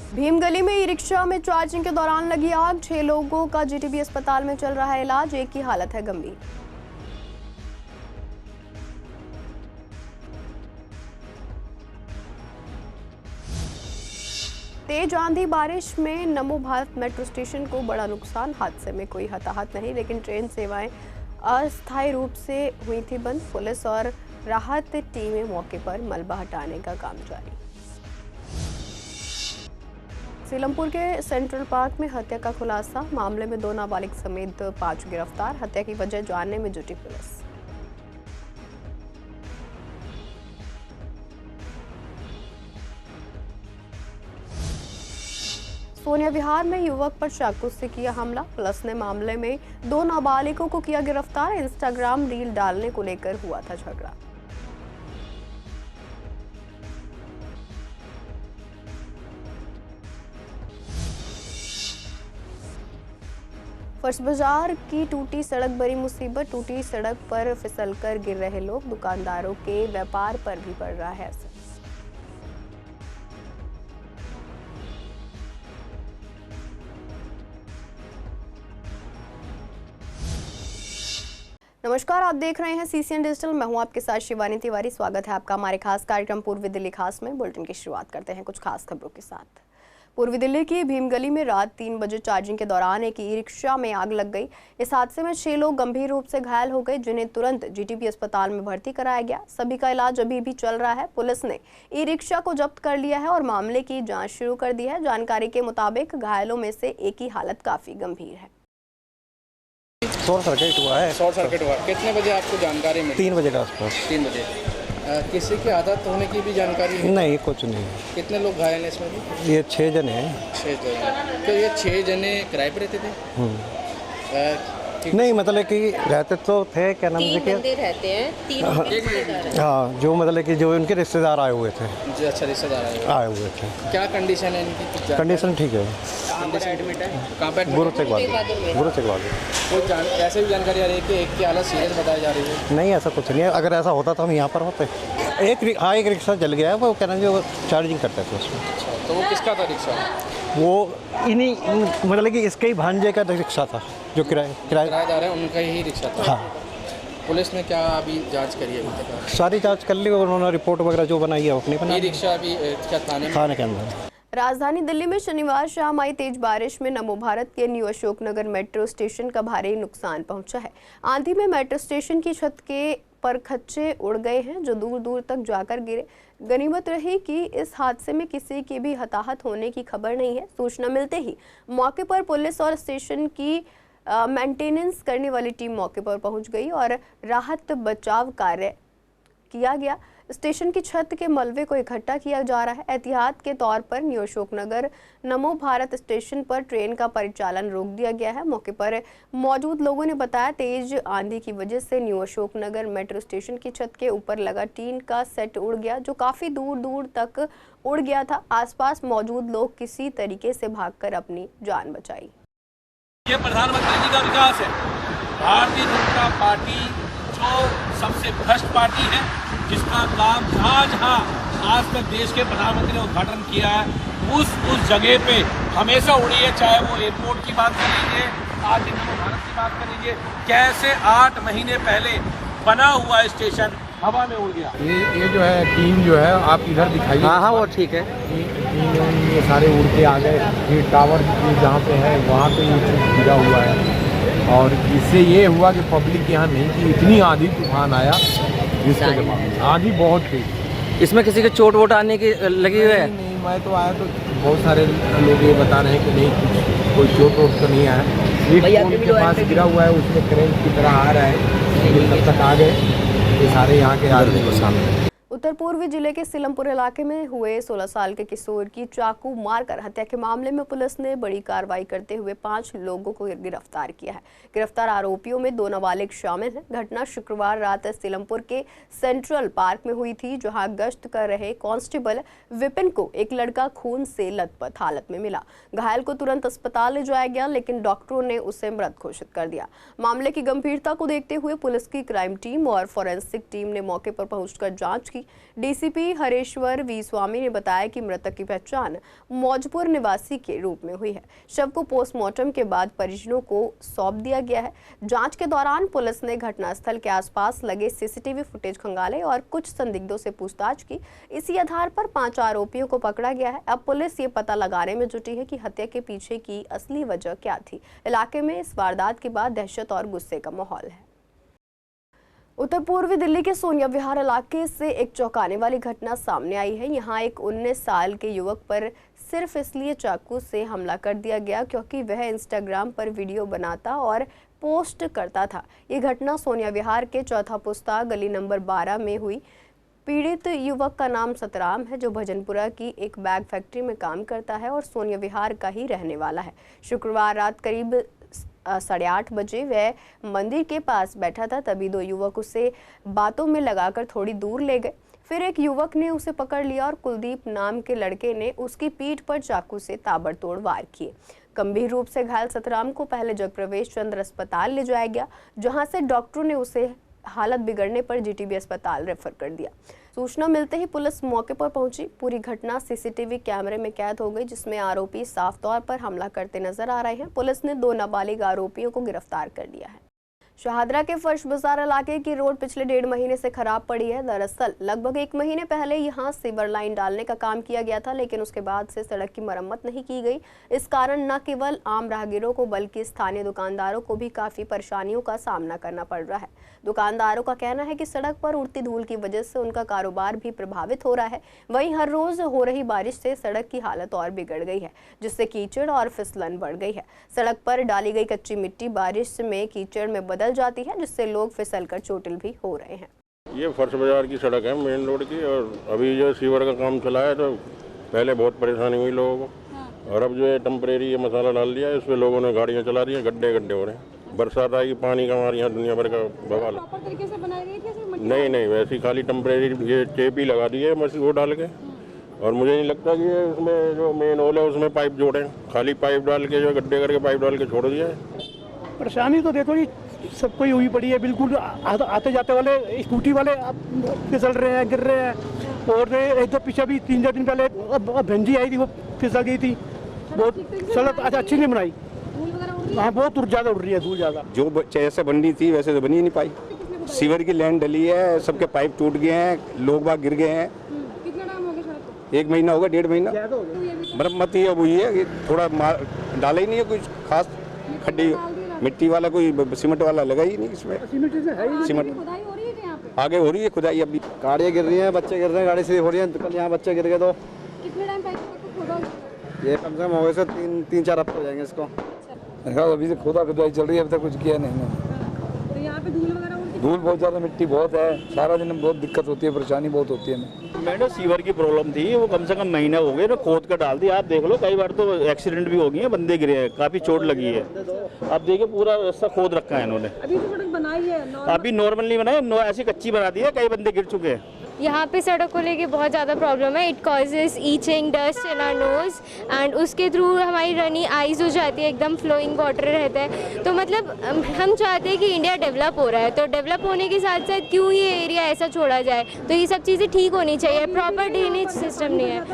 भीमगली में e rickshaw में charging के दौरान लगी आग। 6 लोगों का जीटीबी अस्पताल में चल रहा है इलाज, एक की हालत है गंभीर। तेज आंधी बारिश में नमो भारत मेट्रो स्टेशन को बड़ा नुकसान। हादसे में कोई हताहत नहीं, लेकिन ट्रेन सेवाएं अस्थायी रूप से हुई थी बंद। पुलिस और राहत टीमें मौके पर मलबा हटाने का काम जारी। सीलमपुर के सेंट्रल पार्क में हत्या का खुलासा। मामले में 2 नाबालिग समेत 5 गिरफ्तार। हत्या की वजह जानने में जुटी पुलिस। सोनिया विहार में युवक पर चाकू से किया हमला। पुलिस ने मामले में 2 नाबालिगों को किया गिरफ्तार। इंस्टाग्राम रील डालने को लेकर हुआ था झगड़ा। फर्श बाजार की टूटी सड़क बड़ी मुसीबत। टूटी सड़क पर फिसलकर गिर रहे लोग। दुकानदारों के व्यापार पर भी पड़ रहा है असर। नमस्कार, आप देख रहे हैं सीसीएन डिजिटल। मैं हूं आपके साथ शिवानी तिवारी। स्वागत है आपका हमारे खास कार्यक्रम पूर्वी दिल्ली खास में। बुलेटिन की शुरुआत करते हैं कुछ खास खबरों के साथ। पूर्वी दिल्ली की भीमगली में रात 3 बजे चार्जिंग के दौरान एक ई रिक्शा में आग लग गई। इस हादसे में 6 लोग गंभीर रूप से घायल हो गए, जिन्हें तुरंत जीटीबी अस्पताल में भर्ती कराया गया। सभी का इलाज अभी भी चल रहा है। पुलिस ने ई रिक्शा को जब्त कर लिया है और मामले की जांच शुरू कर दी है। जानकारी के मुताबिक घायलों में से एक की हालत काफी गंभीर है। शॉर्ट सर्किट हुआ है। शॉर्ट सर्किट हुआ। कितने बजे आपको जानकारी मिली? 3 बजे के आसपास। 3 बजे। किसी की आदत होने की भी जानकारी है? नहीं, कुछ नहीं। कितने लोग घायल हैं इसमें भी? ये 6 जने हैं। 6 जने। तो ये 6 जने किराए पे रहते थे? नहीं, मतलब कि रहते तो थे, क्या नाम है, 3 बंदे रहते हैं, 3 रिश्तेदार। हाँ, जो मतलब कि जो इनके रिश्तेदार आए हुए थे। जी, अच्छा, रिश्तेदार आए हुए थे। क्या कंडीशन है इनकी? कंडीशन ठीक है। कंडीशन एडमिट है? कहाँ पे? गुरु तेग बहादुर। कोई ऐसे भी जानकारी आ रही है कि एक की हालत सीरियस बताई जा रही है? नहीं, ऐसा कुछ नहीं है। अगर ऐसा होता तो हम यहाँ पर होते। एक रिक्शा जल गया है, वो क्या नाम है, वो चार्जिंग करते थे उसमें। तो वो किसका था रिक्शा? वो इन्हीं मतलब कि इसके ही भांजे का रिक्शा था, जो किराएदार है उनका ही रिक्शा था। हाँ। पुलिस ने क्या अभी जांच करी है? अभी तक सारी जांच कर ली और उन्होंने रिपोर्ट वगैरह जो बनाई है अपनी बनाई। रिक्शा अभी क्या थाने के अंदर। राजधानी दिल्ली में शनिवार शाम आई तेज बारिश में नमो भारत के न्यू अशोकनगर मेट्रो स्टेशन का भारी नुकसान पहुंचा है। आंधी में मेट्रो स्टेशन की छत के परखच्चे उड़ गए हैं, जो दूर दूर तक जाकर गिरे। गनीमत रही कि इस हादसे में किसी की भी हताहत होने की खबर नहीं है। सूचना मिलते ही मौके पर पुलिस और स्टेशन की मेंटेनेंस करने वाली टीम मौके पर पहुंच गई और राहत बचाव कार्य किया गया। स्टेशन की छत के मलबे को इकट्ठा किया जा रहा है। एहतियात के तौर पर न्यू अशोकनगर नमो भारत स्टेशन पर ट्रेन का परिचालन रोक दिया गया है। मौके पर मौजूद लोगों ने बताया, तेज आंधी की वजह से न्यू अशोकनगर मेट्रो स्टेशन की छत के ऊपर लगा टीन का सेट उड़ गया, जो काफी दूर दूर तक उड़ गया था। आसपास मौजूद लोग किसी तरीके से भागकर अपनी जान बचाई। ये प्रधानमंत्री जी का विकास है। भारतीय जनता पार्टी जो सबसे भ्रष्ट पार्टी है, जिसका काम जहाँ आज तक देश के प्रधानमंत्री ने उद्घाटन किया है, उस जगह पे हमेशा उड़ी है। चाहे वो एयरपोर्ट की बात कर लीजिए, आज नमो भारत की बात कर लीजिए, कैसे 8 महीने पहले बना हुआ स्टेशन हवा में उड़ गया। ये जो है टीम जो है, आप इधर दिखाइए। हाँ, वो ठीक है। ये सारे उड़ के आ गए। ये टावर जहाँ पे है वहाँ पे ये गिरा हुआ है, और इससे ये हुआ कि पब्लिक यहाँ नहीं थी। इतनी आंधी तूफान आया जिसके बाद आंधी बहुत थी। इसमें किसी के चोट वोट आने की लगी हुई है? नहीं, मैं तो आया तो बहुत सारे लोग ये बता रहे हैं कि नहीं, कोई चोट वोट तो नहीं आया। एक पोल के पास गिरा हुआ है, उसमें क्रेन की तरह आ रहा है, तब तक आ गए ये सारे यहाँ के आदमी को सामने। उत्तर पूर्वी जिले के सीलमपुर इलाके में हुए 16 साल के किशोर की चाकू मारकर हत्या के मामले में पुलिस ने बड़ी कार्रवाई करते हुए 5 लोगों को गिरफ्तार किया है। गिरफ्तार आरोपियों में 2 नाबालिग शामिल हैं। घटना शुक्रवार रात सीलमपुर के सेंट्रल पार्क में हुई थी, जहां गश्त कर रहे कांस्टेबल विपिन को एक लड़का खून से लथपथ हालत में मिला। घायल को तुरंत अस्पताल ले जाया गया, लेकिन डॉक्टरों ने उसे मृत घोषित कर दिया। मामले की गंभीरता को देखते हुए पुलिस की क्राइम टीम और फॉरेंसिक टीम ने मौके पर पहुंचकर जांच की। डीसीपी हरेश्वर वी स्वामी ने बताया कि मृतक की पहचान मौजपुर निवासी के रूप में हुई है। शव को पोस्टमार्टम के बाद परिजनों को सौंप दिया गया है। जांच के दौरान पुलिस ने घटनास्थल के आसपास लगे सीसीटीवी फुटेज खंगाले और कुछ संदिग्धों से पूछताछ की। इसी आधार पर 5 आरोपियों को पकड़ा गया है। अब पुलिस ये पता लगाने में जुटी है कि हत्या के पीछे की असली वजह क्या थी। इलाके में इस वारदात के बाद दहशत और गुस्से का माहौल है। उत्तर पूर्वी दिल्ली के सोनिया विहार इलाके से एक चौंकाने वाली घटना सामने आई है। यहाँ एक 19 साल के युवक पर सिर्फ इसलिए चाकू से हमला कर दिया गया क्योंकि वह इंस्टाग्राम पर वीडियो बनाता और पोस्ट करता था। ये घटना सोनिया विहार के चौथा पुस्ता गली नंबर 12 में हुई। पीड़ित युवक का नाम सतराम है, जो भजनपुरा की एक बैग फैक्ट्री में काम करता है और सोनिया विहार का ही रहने वाला है। शुक्रवार रात करीब 8:30 बजे वह मंदिर के पास बैठा था, तभी 2 युवक उसे बातों में लगाकर थोड़ी दूर ले गए। फिर एक युवक ने उसे पकड़ लिया और कुलदीप नाम के लड़के ने उसकी पीठ पर चाकू से ताबड़तोड़ वार किए। गंभीर रूप से घायल सतराम को पहले जगप्रवेश चंद्र अस्पताल ले जाया गया, जहां से डॉक्टरों ने उसे हालत बिगड़ने पर जीटीबी अस्पताल रेफर कर दिया। सूचना मिलते ही पुलिस मौके पर पहुंची। पूरी घटना सीसीटीवी कैमरे में कैद हो गई, जिसमें आरोपी साफ तौर पर हमला करते नजर आ रहे हैं। पुलिस ने 2 नाबालिग आरोपियों को गिरफ्तार कर लिया है। शाहदरा के फर्श बाजार इलाके की रोड पिछले 1.5 महीने से खराब पड़ी है। दरअसल लगभग 1 महीने पहले यहां सीवर लाइन डालने का काम किया गया था, लेकिन उसके बाद से सड़क की मरम्मत नहीं की गई। इस कारण न केवल आम राहगीरों को बल्कि स्थानीय दुकानदारों को भी काफी परेशानियों का सामना करना पड़ रहा है। दुकानदारों का कहना है कि सड़क पर उड़ती धूल की वजह से उनका कारोबार भी प्रभावित हो रहा है। वहीं हर रोज हो रही बारिश से सड़क की हालत और बिगड़ गई है, जिससे कीचड़ और फिसलन बढ़ गई है। सड़क पर डाली गई कच्ची मिट्टी बारिश में कीचड़ में बदल जाती है, जिससे लोग फिसलकर चोटिल भी हो रहे हैं। ये फर्श बाजार की सड़क है, मेन रोड की, और अभी जो सीवर का काम चला है तो पहले बहुत परेशानी हुई लोगों को, और अब जो है टेम्परेरी ये मसाला डाल दिया है, इसमें लोगों ने गाड़ियाँ चला दी हैं, गड्ढे हो रहे हैं। बरसात आएगी, पानी का हमारे यहाँ दुनिया भर का बवाल है। नहीं, वैसे खाली टेम्परेरी ये टेप ही लगा दी है बस वो डाल के, और मुझे नहीं लगता कि ये उसमें जो मेन होल है उसमें पाइप जोड़े, खाली पाइप डाल के जो गड्ढे करके पाइप डाल के छोड़ दिया है। परेशानी तो देखो जी सबको ही हुई पड़ी है, बिल्कुल आते जाते वाले स्कूटी वाले फिसल रहे हैं, गिर रहे हैं। और एक तो पीछे भी 3-4 दिन पहले भंजी आई थी, वो फिसल गई थी। बहुत सड़क अच्छी नहीं बनाई। हाँ, बहुत ज़्यादा उड़ रही है, धूल ज़्यादा। जो जैसे बननी थी वैसे तो बनी ही नहीं पाई। सीवर की लाइन डली है, सबके पाइप टूट गए हैं, लोग बाग गिर गए हैं। कितना टाइम हो गया? 1 महीना होगा, 1.5 महीना। मरम्मत ही अब हुई है कि थोड़ा डाला ही नहीं है कुछ खास, खड्डी मिट्टी वाला कोई सीमेंट वाला लगा ही नहीं इसमें। सीमेंट आगे हो रही है खुदाई, अभी गाड़ियाँ गिर रही हैं, बच्चे गिर रहे हैं, गाड़ी से हो रही है। कल यहाँ बच्चे गिर गए तो कितने टाइम पहले ये कम से कम हो गए सर 3-4 हफ्ते हो जाएंगे इसको। अभी से खुदाई चल रही है, अभी तक कुछ किया नहीं। तो यहाँ पे धूल वगैरह धूल बहुत ज़्यादा, मिट्टी बहुत है, सारा दिन बहुत दिक्कत होती है, परेशानी बहुत होती है। मैडम सीवर की प्रॉब्लम थी, वो कम से कम महीना हो गए ना, खोद कर डाल दी। आप देख लो, कई बार तो एक्सीडेंट भी हो गए हैं, बंदे गिरे हैं, काफ़ी चोट लगी है। अब देखिए पूरा रास्ता खोद रखा है इन्होंने। अभी तो सड़क बनाई है, अभी नॉर्मल नहीं बनाया, ऐसी कच्ची बना दी है, कई बंदे गिर चुके हैं। यहाँ पे सड़क को लेके बहुत ज़्यादा प्रॉब्लम है। It causes itching, dust in our nose and उसके थ्रू हमारी रनी आइज़ हो जाती है, एकदम फ्लोइंग वाटर रहता है। तो मतलब हम चाहते हैं कि इंडिया डेवलप हो रहा है, तो डेवलप होने के साथ साथ क्यों ये एरिया ऐसा छोड़ा जाए। तो ये सब चीज़ें ठीक होनी चाहिए, प्रॉपर ड्रेनेज सिस्टम नहीं है।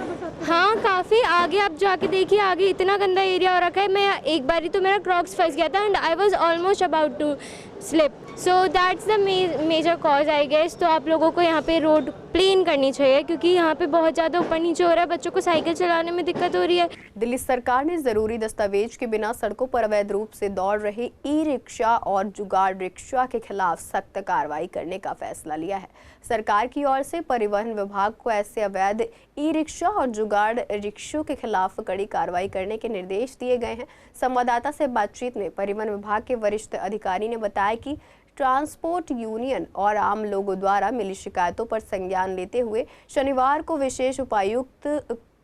हाँ, काफ़ी आगे आप जाके देखिए, आगे इतना गंदा एरिया हो रखा है। मैं एक बारी तो मेरा क्रॉक्स फंस गया था and I was almost about to slip. So that's the major cause I guess. तो आप लोगों को यहाँ पे रोड प्लेन करनी चाहिए, क्योंकि यहाँ पे बहुत ज़्यादा ऊपर नीचे हो रहा है, बच्चों को साइकिल चलाने में दिक्कत हो रही है। दिल्ली सरकार ने जरूरी दस्तावेज के बिना सड़कों पर अवैध रूप से दौड़ रहे ई रिक्शा और जुगाड़ रिक्शा के खिलाफ सख्त कार्रवाई करने का फैसला लिया है। सरकार की ओर से परिवहन विभाग को ऐसे अवैध ई रिक्शा और जुगाड़ रिक्शों के खिलाफ कड़ी कार्रवाई करने के निर्देश दिए गए हैं। संवाददाता से बातचीत में परिवहन विभाग के वरिष्ठ अधिकारी ने बताया कि ट्रांसपोर्ट यूनियन और आम लोगों द्वारा मिली शिकायतों पर संज्ञान लेते हुए शनिवार को विशेष उपायुक्त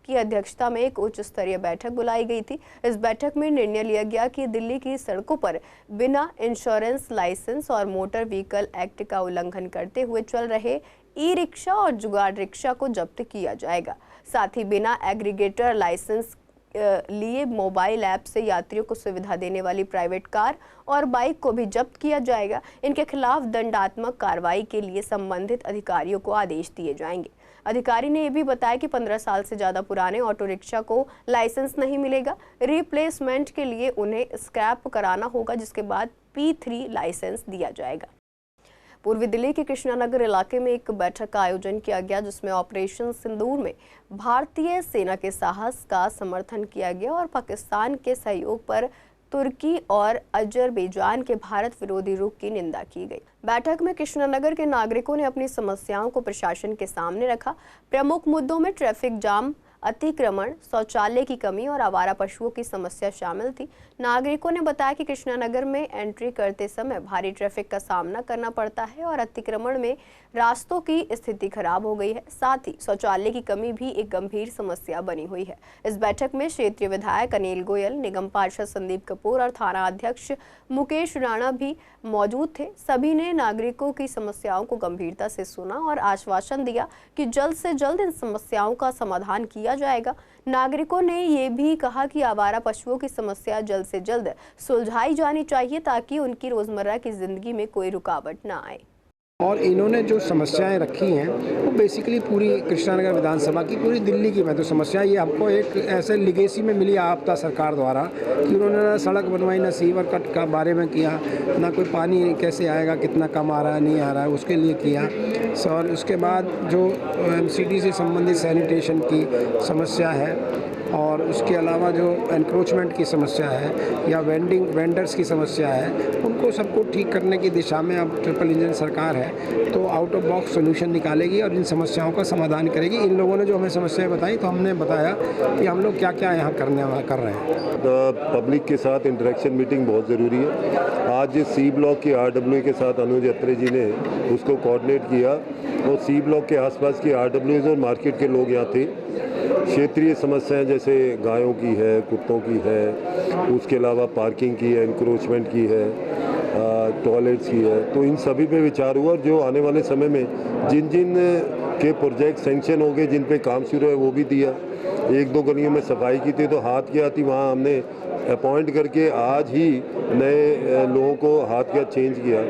की अध्यक्षता में एक उच्च स्तरीय बैठक बुलाई गई थी। इस बैठक में निर्णय लिया गया कि दिल्ली की सड़कों पर बिना इंश्योरेंस लाइसेंस और मोटर व्हीकल एक्ट का उल्लंघन करते हुए चल रहे ई रिक्शा और जुगाड़ रिक्शा को जब्त किया जाएगा। साथ ही बिना एग्रीगेटर लाइसेंस लिए मोबाइल ऐप से यात्रियों को सुविधा देने वाली प्राइवेट कार और बाइक को भी जब्त किया जाएगा। इनके खिलाफ दंडात्मक कार्रवाई के लिए संबंधित अधिकारियों को आदेश दिए जाएंगे। अधिकारी ने यह भी बताया कि 15 साल से ज़्यादा पुराने ऑटो रिक्शा को लाइसेंस नहीं मिलेगा। रिप्लेसमेंट के लिए उन्हें स्क्रैप कराना होगा, जिसके बाद P3 लाइसेंस दिया जाएगा। पूर्वी दिल्ली के कृष्णानगर इलाके में एक बैठक का आयोजन किया गया, जिसमें ऑपरेशन सिंदूर में भारतीय सेना के साहस का समर्थन किया गया और पाकिस्तान के सहयोग पर तुर्की और अजरबैजान के भारत विरोधी रुख की निंदा की गई। बैठक में कृष्णानगर के नागरिकों ने अपनी समस्याओं को प्रशासन के सामने रखा। प्रमुख मुद्दों में ट्रैफिक जाम, अतिक्रमण, शौचालय की कमी और आवारा पशुओं की समस्या शामिल थी। नागरिकों ने बताया कि कृष्णानगर में एंट्री करते समय भारी ट्रैफिक का सामना करना पड़ता है और अतिक्रमण में रास्तों की स्थिति खराब हो गई है। साथ ही शौचालय की कमी भी एक गंभीर समस्या बनी हुई है। इस बैठक में क्षेत्रीय विधायक अनिल गोयल, निगम पार्षद संदीप कपूर और थाना अध्यक्ष मुकेश राणा भी मौजूद थे। सभी ने नागरिकों की समस्याओं को गंभीरता से सुना और आश्वासन दिया कि जल्द से जल्द इन समस्याओं का समाधान किया जाएगा। नागरिकों ने ये भी कहा कि आवारा पशुओं की समस्या जल्द से जल्द सुलझाई जानी चाहिए ताकि उनकी रोजमर्रा की जिंदगी में कोई रुकावट ना आए। और इन्होंने जो समस्याएं रखी हैं वो बेसिकली पूरी कृष्णानगर विधानसभा की, पूरी दिल्ली की मैं तो समस्या ये हमको एक ऐसे लिगेसी में मिली आपदा सरकार द्वारा कि उन्होंने ना सड़क बनवाई, ना सीवर कट का बारे में किया, ना कोई पानी कैसे आएगा, कितना कम आ रहा है नहीं आ रहा है उसके लिए किया। और उसके बाद जो MCD से संबंधित सैनिटेशन की समस्या है और उसके अलावा जो एनक्रोचमेंट की समस्या है या वेंडर्स की समस्या है, उनको सबको ठीक करने की दिशा में अब ट्रिपल इंजन सरकार है तो आउट ऑफ बॉक्स सोल्यूशन निकालेगी और इन समस्याओं का समाधान करेगी। इन लोगों ने जो हमें समस्याएं बताई तो हमने बताया कि हम लोग क्या क्या यहाँ कर रहे हैं। पब्लिक के साथ इंटरेक्शन मीटिंग बहुत ज़रूरी है। आज C ब्लॉक की RWA के साथ अनुज अत्रे जी ने उसको कोऑर्डिनेट किया और C ब्लॉक के आसपास की RWAs और मार्केट के लोग यहाँ थे। क्षेत्रीय समस्याएं जैसे गायों की है, कुत्तों की है, उसके अलावा पार्किंग की है, इंक्रोचमेंट की है, टॉयलेट्स की है, तो इन सभी पे विचार हुआ। और जो आने वाले समय में जिन जिन के प्रोजेक्ट सेंक्शन हो गए, जिन पे काम शुरू है, वो भी दिया। 1-2 गलियों में सफाई की थी तो हाथ की आती वहाँ हमने अपॉइंट करके आज ही नए लोगों को हाथ का चेंज किया।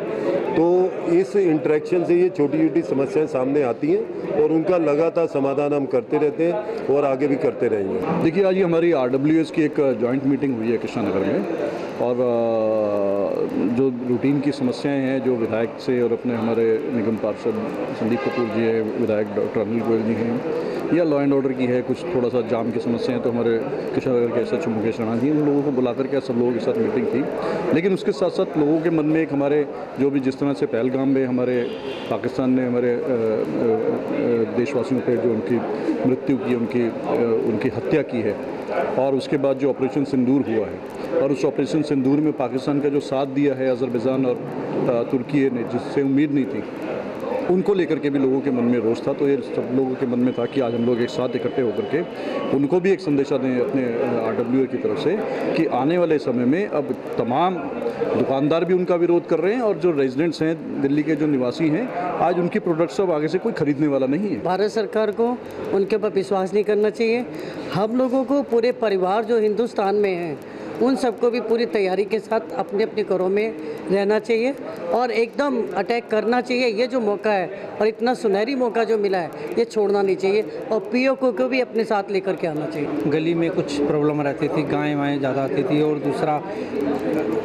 तो इस इंटरेक्शन से ये छोटी छोटी समस्याएं सामने आती हैं और उनका लगातार समाधान हम करते रहते हैं और आगे भी करते रहेंगे। देखिए, आज हमारी RWAs की एक जॉइंट मीटिंग हुई है कृष्णानगर में और जो रूटीन की समस्याएं हैं जो विधायक से और अपने हमारे निगम पार्षद संदीप कपूर जी है, विधायक डॉक्टर अनिल गोयल जी हैं, या लॉ एंड ऑर्डर की है, कुछ थोड़ा सा जाम की समस्या है तो हमारे कृष्णानगर के SHO मुकेश राणा जी, उन लोगों को बुला करके सब लोगों के साथ मीटिंग थी। लेकिन उसके साथ साथ लोगों के मन में एक हमारे जो भी जिस तरह से पहलगाम में हमारे पाकिस्तान ने हमारे देशवासियों पर जो उनकी मृत्यु की, उनकी हत्या की है और उसके बाद जो ऑपरेशन सिंदूर हुआ है और उस ऑपरेशन सिंदूर में पाकिस्तान का जो साथ दिया है अजरबैजान और तुर्की ने, जिससे उम्मीद नहीं थी, उनको लेकर के भी लोगों के मन में रोष था। तो ये सब लोगों के मन में था कि आज हम लोग एक साथ इकट्ठे होकर के उनको भी एक संदेशा दें अपने RWA की तरफ से कि आने वाले समय में अब तमाम दुकानदार भी उनका विरोध कर रहे हैं और जो रेजिडेंट्स हैं, दिल्ली के जो निवासी हैं, आज उनकी प्रोडक्ट्स अब आगे से कोई खरीदने वाला नहीं है। भारत सरकार को उनके ऊपर विश्वास नहीं करना चाहिए। हम लोगों को पूरे परिवार जो हिंदुस्तान में हैं उन सबको भी पूरी तैयारी के साथ अपने अपने घरों में रहना चाहिए और एकदम अटैक करना चाहिए। ये जो मौका है और इतना सुनहरी मौका जो मिला है, ये छोड़ना नहीं चाहिए और PO को भी अपने साथ लेकर के आना चाहिए। गली में कुछ प्रॉब्लम रहती थी, गायें वाएँ ज़्यादा आती थी और दूसरा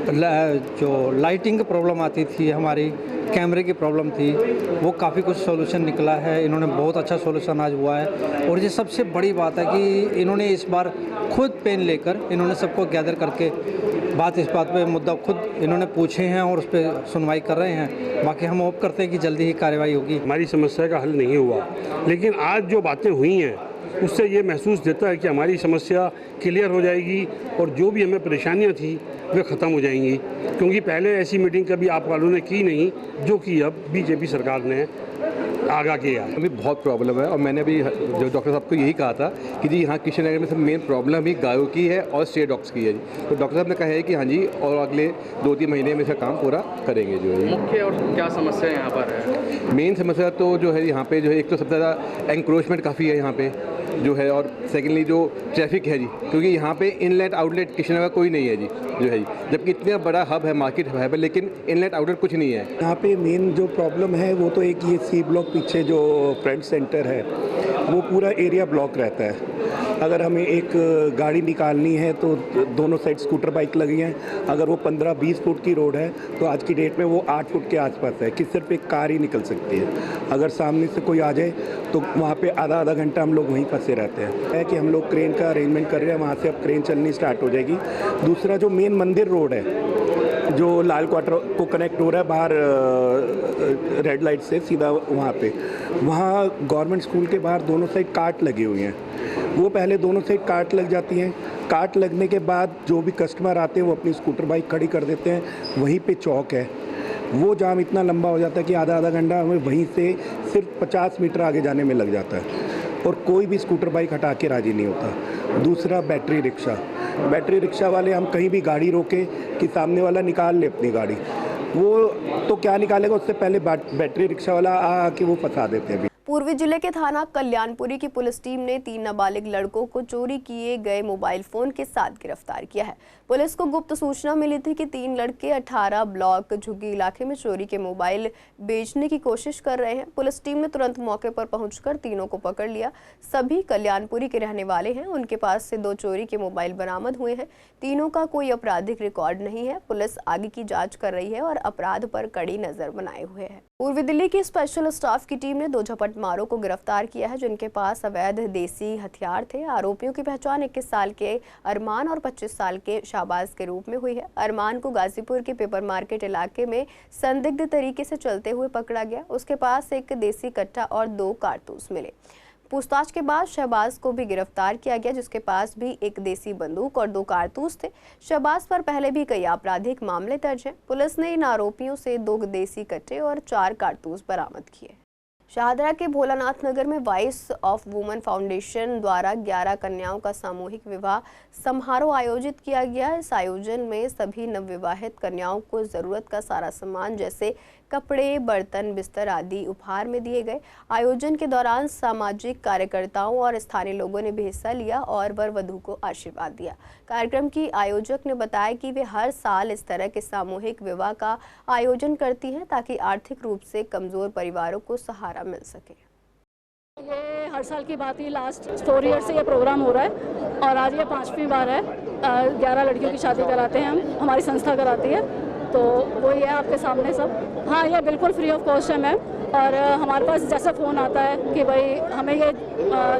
जो लाइटिंग की प्रॉब्लम आती थी, हमारी कैमरे की प्रॉब्लम थी, वो काफ़ी कुछ सोल्यूशन निकला है। इन्होंने बहुत अच्छा सोल्यूशन आज हुआ है और ये सबसे बड़ी बात है कि इन्होंने इस बार खुद पेन लेकर इन्होंने सबको गैदर करके इस बात पे मुद्दा खुद इन्होंने पूछे हैं और उस पर सुनवाई कर रहे हैं। बाकी हम होप करते हैं कि जल्दी ही कार्रवाई होगी। हमारी समस्या का हल नहीं हुआ, लेकिन आज जो बातें हुई हैं उससे ये महसूस देता है कि हमारी समस्या क्लियर हो जाएगी और जो भी हमें परेशानियां थी वे ख़त्म हो जाएंगी, क्योंकि पहले ऐसी मीटिंग कभी आप वालों ने की नहीं जो कि अब BJP सरकार ने आगाह किया। अभी बहुत प्रॉब्लम है और मैंने अभी जो डॉक्टर साहब को यही कहा था कि जी यहाँ कृष्णनगर में सब मेन प्रॉब्लम भी गायों की है और स्ट्रे डॉग्स की है जी। तो डॉक्टर साहब ने कहा है कि हाँ जी और अगले 2-3 महीने में इसका काम पूरा करेंगे। जो है मुख्य और क्या समस्या यहाँ पर है? मेन समस्या तो जो है यहाँ पे जो है एक तो सबसे ज़्यादा एंक्रोचमेंट काफ़ी है यहाँ पे, जो है, और सेकेंडली जो ट्रैफिक है जी, क्योंकि यहाँ पे इनलेट आउटलेट कृष्णनगर कोई नहीं है जी, जो है जी, जबकि इतना बड़ा हब है, मार्केट हब है, लेकिन इनलेट आउटलेट कुछ नहीं है। यहाँ पे मेन जो प्रॉब्लम है वो तो एक ये सी ब्लॉक पीछे जो फ्रंट सेंटर है वो पूरा एरिया ब्लॉक रहता है। अगर हमें एक गाड़ी निकालनी है तो दोनों साइड स्कूटर बाइक लगी हैं। अगर वो 15-20 फुट की रोड है तो आज की डेट में वो 8 फुट के आसपास है कि सिर्फ एक कार ही निकल सकती है। अगर सामने से कोई आ जाए तो वहाँ पे आधा घंटा हम लोग वहीं फंसे रहते हैं। है कि हम लोग क्रेन का अरेंजमेंट कर रहे हैं, वहाँ से अब क्रेन चलनी स्टार्ट हो जाएगी। दूसरा जो मेन मंदिर रोड है जो लाल क्वार्टर को कनेक्ट हो रहा है बाहर रेड लाइट से सीधा वहाँ गवर्नमेंट स्कूल के बाहर दोनों साइड काट लगी हुई हैं। वो पहले दोनों साइड काट लग जाती हैं। काट लगने के बाद जो भी कस्टमर आते हैं वो अपनी स्कूटर बाइक खड़ी कर देते हैं। वहीं पे चौक है, वो जाम इतना लंबा हो जाता है कि आधा घंटा हमें वहीं से सिर्फ 50 मीटर आगे जाने में लग जाता है और कोई भी स्कूटर बाइक हटा के राजी नहीं होता। दूसरा बैटरी रिक्शा वाले हम कहीं भी गाड़ी रोके कि सामने वाला निकाल ले अपनी गाड़ी, वो तो क्या निकालेगा, उससे पहले बैटरी रिक्शा वाला आके वो फंसा देते हैं। पूर्वी जिले के थाना कल्याणपुरी की पुलिस टीम ने 3 नाबालिग लड़कों को चोरी किए गए मोबाइल फोन के साथ गिरफ्तार किया है। पुलिस को गुप्त सूचना मिली थी कि 3 लड़के 18 ब्लॉक झुग्गी इलाके में चोरी के मोबाइल बेचने की कोशिश कर रहे हैं। पुलिस टीम ने तुरंत मौके पर पहुंचकर तीनों को पकड़ लिया। सभी कल्याणपुरी के रहने वाले हैं। उनके पास से 2 चोरी के मोबाइल बरामद हुए हैं। तीनों का कोई आपराधिक रिकॉर्ड नहीं है। पुलिस आगे की जाँच कर रही है और अपराध पर कड़ी नजर बनाए हुए है। पूर्वी दिल्ली की स्पेशल स्टाफ की टीम ने 2 झपटमारों को गिरफ्तार किया है जिनके पास अवैध देसी हथियार थे। आरोपियों की पहचान 21 साल के अरमान और 25 साल के शाहबाज के रूप में हुई है। अरमान को गाजीपुर के पेपर मार्केट इलाके में संदिग्ध तरीके से चलते हुए पकड़ा गया। उसके पास एक देसी कट्टा और 2 कारतूस मिले। पूछताछ के बाद शहबाज को भी गिरफ्तार किया गया जिसके पास भी एक देसी बंदूक और 2 कारतूस थे। शहबाज पर पहले भी कई आपराधिक मामले दर्ज हैं। पुलिस ने इन आरोपियों से 2 देसी कट्टे और 4 कारतूस बरामद किए। शाहदरा के भोलानाथ नगर में वॉइस ऑफ वुमेन फाउंडेशन द्वारा 11 कन्याओं का सामूहिक विवाह समारोह आयोजित किया गया। इस आयोजन में सभी नवविवाहित कन्याओं को जरूरत का सारा सामान जैसे कपड़े, बर्तन, बिस्तर आदि उपहार में दिए गए। आयोजन के दौरान सामाजिक कार्यकर्ताओं और स्थानीय लोगों ने भी हिस्सा लिया और वर वधू को आशीर्वाद दिया। कार्यक्रम की आयोजक ने बताया कि वे हर साल इस तरह के सामूहिक विवाह का आयोजन करती हैं ताकि आर्थिक रूप से कमजोर परिवारों को सहारा मिल सके। ये हर साल की बात ही लास्ट 4 ईयर से ये प्रोग्राम हो रहा है और आज ये 5वीं बार है। 11 लड़कियों की शादी कराते हैं हम, हमारी संस्था कराती है। तो वो ये आपके सामने सब। हाँ, ये बिल्कुल फ्री ऑफ कॉस्ट है मैम। और हमारे पास जैसा फ़ोन आता है कि भाई हमें ये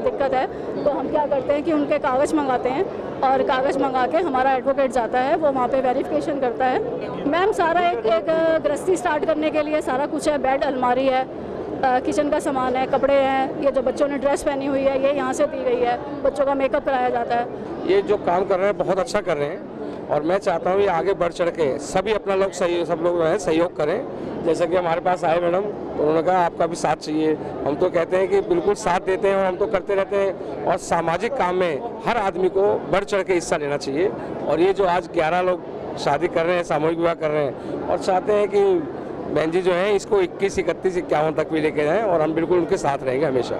दिक्कत है तो हम क्या करते हैं कि उनके कागज़ मंगाते हैं और कागज़ मंगा के हमारा एडवोकेट जाता है, वो वहाँ पे वेरिफिकेशन करता है। मैम सारा एक गृहस्थी स्टार्ट करने के लिए सारा कुछ है। बेड, अलमारी है, किचन का सामान है, कपड़े हैं, ये जो बच्चों ने ड्रेस पहनी हुई है ये यहाँ से दी गई है, बच्चों का मेकअप कराया जाता है। ये जो काम कर रहे हैं बहुत अच्छा कर रहे हैं और मैं चाहता हूँ ये आगे बढ़ चढ़ के सभी अपना लोग सब लोग जो है सहयोग करें। जैसे कि हमारे पास आए मैडम तो उन्होंने कहा आपका भी साथ चाहिए। हम तो कहते हैं कि बिल्कुल साथ देते हैं और हम तो करते रहते हैं और सामाजिक काम में हर आदमी को बढ़ चढ़ के हिस्सा लेना चाहिए। और ये जो आज 11 लोग शादी कर रहे हैं, सामूहिक विवाह कर रहे हैं और चाहते हैं कि बहन जी जो है इसको 21, 31, 51 तक भी लेके जाएं और हम बिल्कुल उनके साथ रहेंगे हमेशा।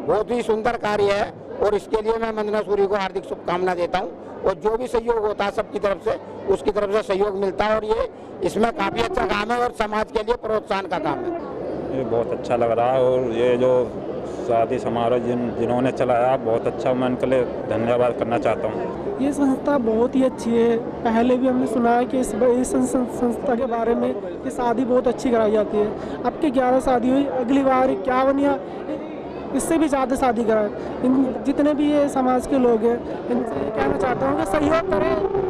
बहुत ही सुंदर कार्य है और इसके लिए मैं मंदना सूरी को हार्दिक शुभकामना देता हूँ और जो भी सहयोग होता है सबकी तरफ से उसकी तरफ से सहयोग मिलता है और ये इसमें काफ़ी अच्छा काम है और समाज के लिए प्रोत्साहन का काम है। ये बहुत अच्छा लग रहा है और ये जो शादी समारोह जिन्होंने चलाया बहुत अच्छा, मैं उनके लिए धन्यवाद करना चाहता हूँ। ये संस्था बहुत ही अच्छी है। पहले भी हमने सुना है कि इस संस्था के बारे में कि शादी बहुत अच्छी कराई जाती है। अब की 11 शादी हुई, अगली बार 51 या इससे भी ज़्यादा शादी कराए। जितने भी ये समाज के लोग हैं इनसे कहना चाहता हूँ कि सहयोग करें।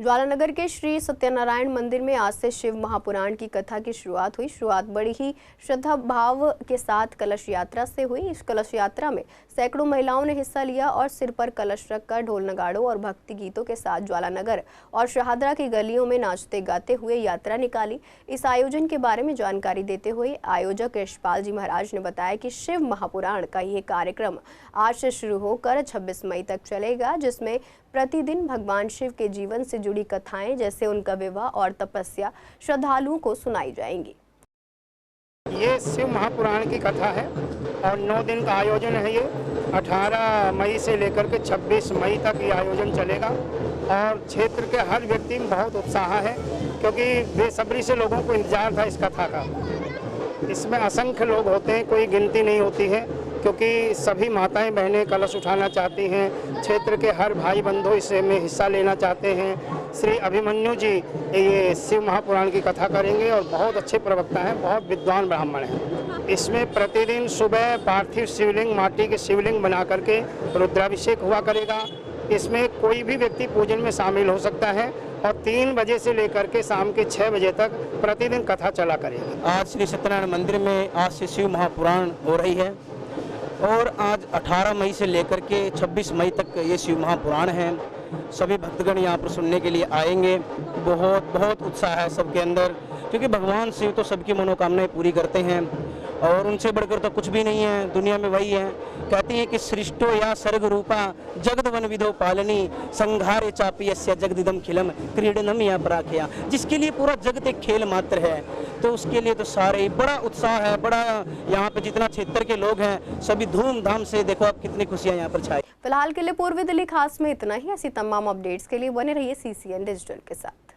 ज्वालानगर के श्री सत्यनारायण मंदिर में आज से शिव महापुराण की कथा की शुरुआत हुई। शुरुआत बड़ी ही श्रद्धा भाव के साथ कलश यात्रा से हुई। इस कलश यात्रा में सैकड़ों महिलाओं ने हिस्सा लिया और सिर पर कलश रखकर ढोल नगाड़ों और भक्ति गीतों के साथ ज्वालानगर और शाहदरा की गलियों में नाचते गाते हुए यात्रा निकाली। इस आयोजन के बारे में जानकारी देते हुए आयोजक यशपाल जी महाराज ने बताया कि शिव महापुराण का ये कार्यक्रम आज से शुरू होकर 26 मई तक चलेगा, जिसमें प्रतिदिन भगवान शिव के जीवन से जुड़ी कथाएं जैसे उनका विवाह और तपस्या श्रद्धालुओं को सुनाई जाएंगी। ये शिव महापुराण की कथा है और 9 दिन का आयोजन है ये 18 मई से लेकर के 26 मई तक ये आयोजन चलेगा और क्षेत्र के हर व्यक्ति में बहुत उत्साह है, क्योंकि बेसब्री से लोगों को इंतजार था इस कथा का। इसमें असंख्य लोग होते हैं, कोई गिनती नहीं होती है, क्योंकि सभी माताएं बहनें कलश उठाना चाहती हैं। क्षेत्र के हर भाई बंधु इसमें हिस्सा लेना चाहते हैं। श्री अभिमन्यु जी ये शिव महापुराण की कथा करेंगे और बहुत अच्छे प्रवक्ता हैं, बहुत विद्वान ब्राह्मण हैं। इसमें प्रतिदिन सुबह पार्थिव शिवलिंग, माटी के शिवलिंग बना करके रुद्राभिषेक हुआ करेगा। इसमें कोई भी व्यक्ति पूजन में शामिल हो सकता है और 3 बजे से लेकर के शाम के 6 बजे तक प्रतिदिन कथा चला करेगी। आज श्री सत्यनारायण मंदिर में आज से शिव महापुराण हो रही है और आज 18 मई से लेकर के 26 मई तक ये शिव महापुराण है। सभी भक्तगण यहाँ पर सुनने के लिए आएंगे। बहुत उत्साह है सबके अंदर, क्योंकि भगवान शिव तो सबकी मनोकामनाएं पूरी करते हैं और उनसे बढ़कर तो कुछ भी नहीं है दुनिया में। वही है, कहते हैं कि सृष्टो या सर्ग रूपा जगदवन विधो पालनी संघारे चापी यस्य जगदिदम खिलम क्रीडनम या पराखया। जिसके लिए पूरा जगत एक खेल मात्र है, तो उसके लिए तो सारे बड़ा उत्साह है। बड़ा यहाँ पे जितना क्षेत्र के लोग हैं सभी धूमधाम से, देखो आप कितनी खुशियाँ यहाँ पर छाई। फिलहाल के लिए पूर्वी दिल्ली खास में इतना ही। ऐसी तमाम अपडेट्स के लिए बने रहिए CCN डिजिटल के साथ।